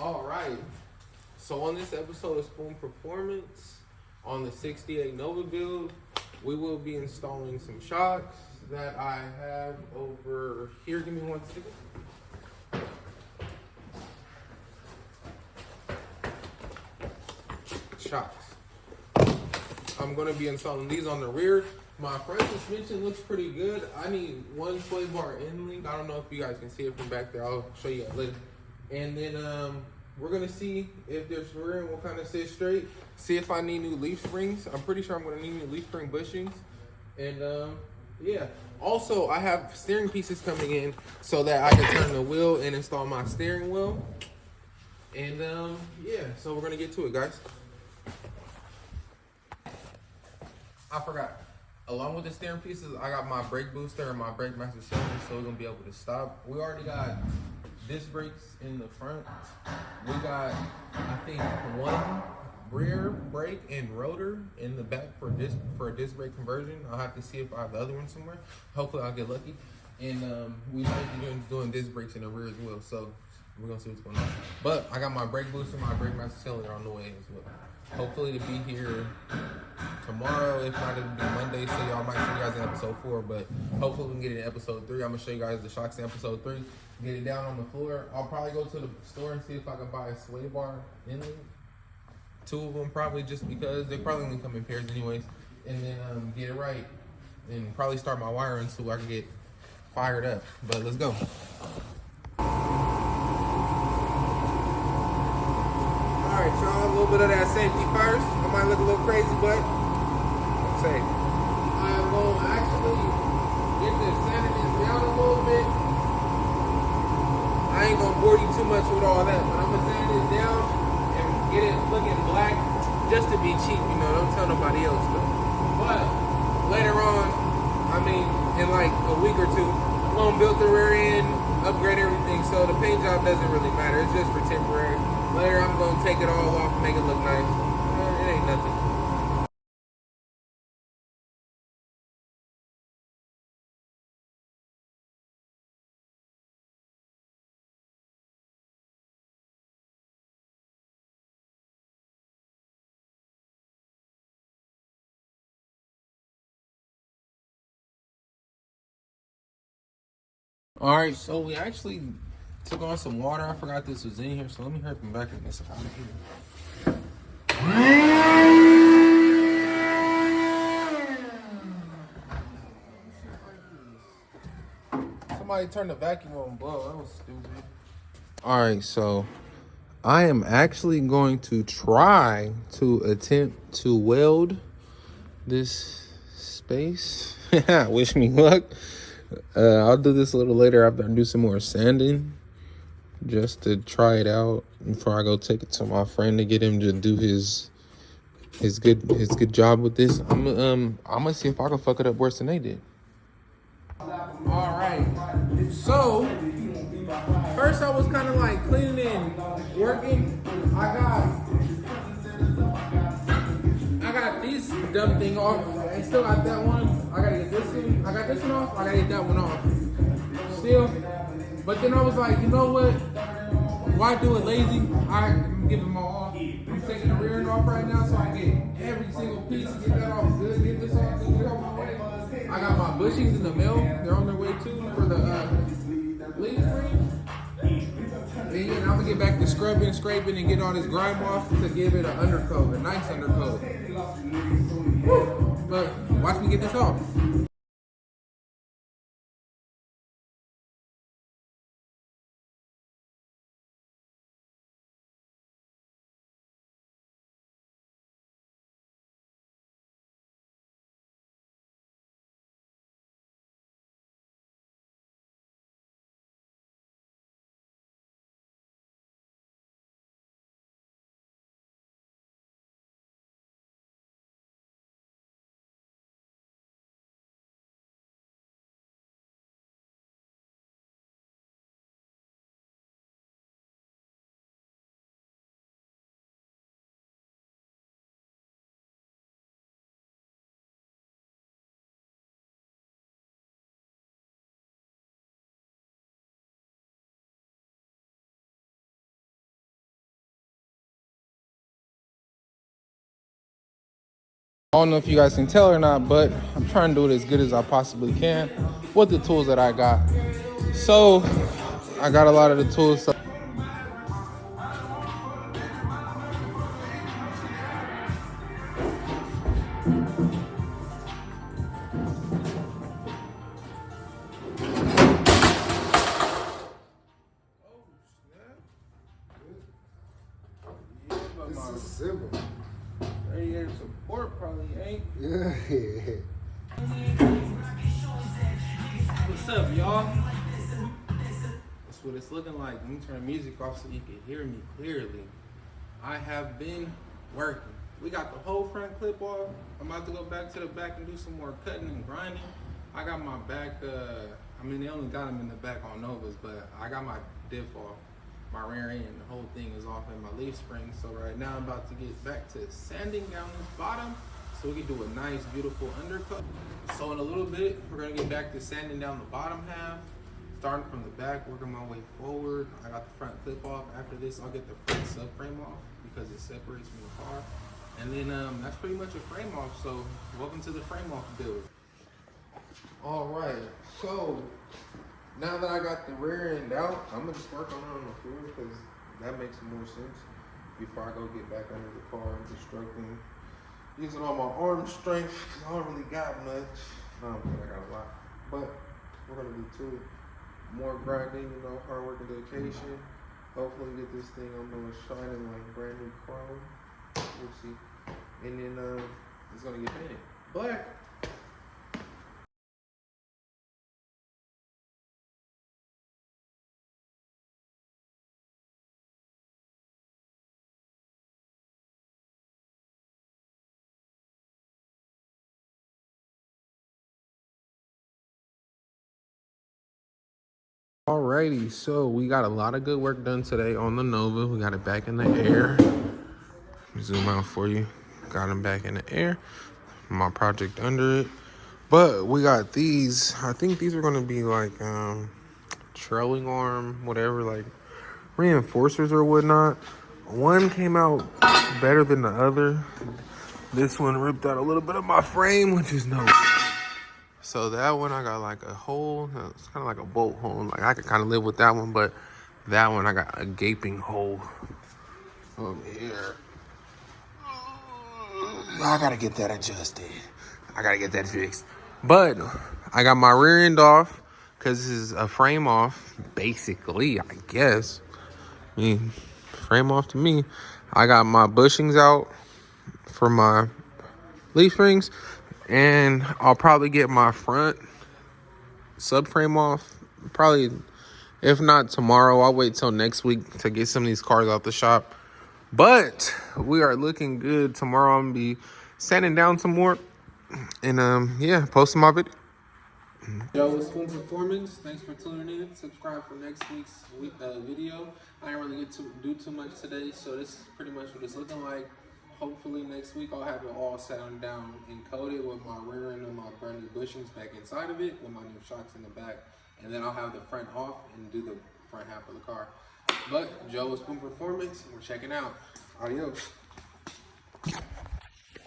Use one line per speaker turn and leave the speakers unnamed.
All right. So on this episode of Spoon Performance, on the 68 Nova build, we will be installing some shocks that I have over here. Give me 1 second. Shocks. I'm going to be installing these on the rear. My front suspension looks pretty good. I need one sway bar end link. I don't know if you guys can see it from back there. I'll show you that later. And then we're going to see if there's rear and will kind of sit straight. See if I need new leaf springs. I'm pretty sure I'm going to need new leaf spring bushings. And yeah. Also, I have steering pieces coming in so that I can turn the wheel and install my steering wheel. And yeah, so we're going to get to it, guys. I forgot. Along with the steering pieces, I got my brake booster and my brake master cylinder, so we're gonna be able to stop. We already got disc brakes in the front. We got, I think, one rear brake and rotor in the back for a disc brake conversion. I'll have to see if I have the other one somewhere. Hopefully, I'll get lucky. And we might be doing disc brakes in the rear as well. So we're gonna see what's going on. But I got my brake booster, my brake master cylinder on the way as well. Hopefully to be here tomorrow. If not, it'll be Monday. So y'all might see you guys in episode 4. But hopefully we can get it in episode 3. I'm gonna show you guys the shocks in episode 3. Get it down on the floor. I'll probably go to the store and see if I can buy a sway bar in there. 2 of them probably, just because they probably only come in pairs anyways. And then get it right and probably start my wiring so I can get fired up. But let's go. Alright, y'all, a little bit of that safety first. I might look a little crazy, but I'm safe. I'm going to actually get this sanding this down a little bit. I ain't going to bore you too much with all that, but I'm going to sand this down and get it looking black just to be cheap, you know. Don't tell nobody else, though. But later on, I mean, in like a week or 2, I'm going to build the rear end, upgrade everything, so the paint job doesn't really matter. It's just for temporary. Later, I'm going to take it all off and make it look nice. It ain't nothing. All right, so we actually took on some water. I forgot this was in here, so let me hurry back in this out of here. Somebody turned the vacuum on, blow. That was stupid. All right, so I am actually going to try to attempt to weld this space. Wish me luck. I'll do this a little later after I do some more sanding, just to try it out before I go take it to my friend to get him to do his good job with this. I'm gonna see if I can fuck it up worse than they did. All right, so first I was kind of like cleaning and working. I got these dumb thing off. I still got that one. I gotta get this one. I got this one off. I gotta get that one off. Still, but then I was like, you know what? Why do it lazy? I'm giving them all off. I'm taking the rear end off right now, so I get every single piece. Get that off good. Get this off good. Get off my way. I got my bushings in the mail. They're on their way too for the leaf spring. And I'm gonna get back to scrubbing, scraping, and get all this grime off to give it an undercoat, a nice undercoat. Woo. But watch me get this off. I don't know if you guys can tell or not, but I'm trying to do it as good as I possibly can with the tools that I got. So I got a lot of the tools.
This is simple.
Radiator support probably ain't.
Yeah.
What's up, y'all? That's what it's looking like. Let me turn the music off so you can hear me clearly. I have been working. We got the whole front clip off. I'm about to go back to the back and do some more cutting and grinding. I got my back, I mean, they only got them in the back on Novas, but I got my diff off. My rear end, the whole thing is off in my leaf spring. So right now I'm about to get back to sanding down this bottom so we can do a nice, beautiful undercut. So in a little bit, we're gonna get back to sanding down the bottom half, starting from the back, working my way forward. I got the front clip off. After this, I'll get the front subframe off because it separates from the car. And then that's pretty much a frame off. So welcome to the frame off build. All right, so now that I got the rear end out, I'm gonna just work on it on the floor because that makes more sense. Before I go get back under the car, I'm just struggling, using all my arm strength because I don't really got much. No, I got a lot, but we're gonna do two more grinding, you know, hard work and dedication. Hopefully get this thing on there shining like brand new chrome. We'll see, and then it's gonna get painted black. Alrighty, so we got a lot of good work done today on the Nova. We got it back in the air. Zoom out for you. Got them back in the air. My project under it. But we got these. I think these are going to be like trailing arm, whatever, like reinforcers or whatnot. One came out better than the other. This one ripped out a little bit of my frame, which is no. So that one I got like a hole. It's kind of like a bolt hole. Like I could kind of live with that one, but that one I got a gaping hole over here. I gotta get that adjusted. I gotta get that fixed. But I got my rear end off because this is a frame off, basically, I guess. I mean, frame off to me. I got my bushings out for my leaf springs, and I'll probably get my front subframe off. Probably, if not tomorrow, I'll wait till next week to get some of these cars out the shop. But we are looking good. Tomorrow I'm gonna be sanding down some more, and yeah, posting my video. Yo, it's Spoon Performance. Thanks for tuning in. Subscribe for next week's video. I didn't really get to do too much today, so this is pretty much what it's looking like. Hopefully next week I'll have it all sand down and coated with my rear end and my brand new bushings back inside of it with my new shocks in the back, and then I'll have the front off and do the front half of the car. But Joe, Spoon Performance, we're checking out. Adios.